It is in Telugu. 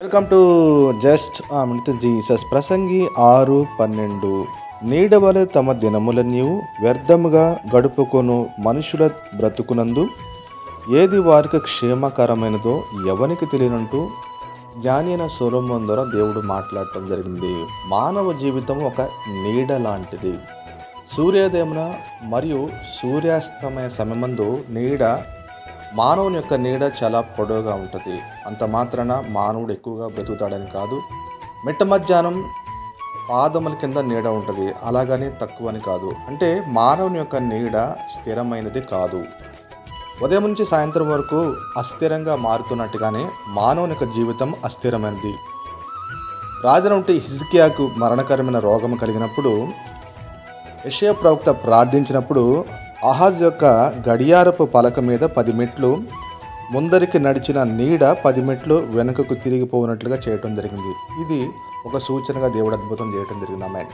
Welcome to just minute Jesus. ప్రసంగి 6:12. నీడవలె తమ దినములన్నీ వ్యర్థముగా గడుపుకొను మనుషుల బ్రతుకునందు ఏది వారికి క్షేమకరమైనదో ఎవనికి తెలియనంటూ జ్ఞాని అయిన సొలొమోను ద్వారా దేవుడు మాట్లాడటం జరిగింది. మానవ జీవితం ఒక నీడ లాంటిది. సూర్యోదయమున మరియు సూర్యాస్తమయ సమయమందు మానవుని యొక్క నీడ చాలా పొడవుగా ఉంటుంది. అంత మాత్రాన మానవుడు ఎక్కువగా బ్రతుకుతాడని కాదు. మిట్ట మధ్యాహ్నం పాదముల కింద నీడ ఉంటుంది, అలాగని తక్కువని కాదు. అంటే మానవుని యొక్క నీడ స్థిరమైనది కాదు. ఉదయం నుంచి సాయంత్రం వరకు అస్థిరంగా మారుతున్నట్టుగానే మానవుని యొక్క జీవితం అస్థిరమైనది. రాజునంటే హిజ్కియాకు మరణకరమైన రోగం కలిగినప్పుడు యెషయా ప్రవక్త ప్రార్థించినప్పుడు ఆహాజ్ యొక్క గడియారపు పలక మీద 10 మెట్లు ముందరికి నడిచిన నీడ 10 మెట్లు వెనుకకు తిరిగిపోయినట్లుగా చేయటం జరిగింది. ఇది ఒక సూచనగా దేవుడు అద్భుతం చేయటం జరిగింది. ఆమె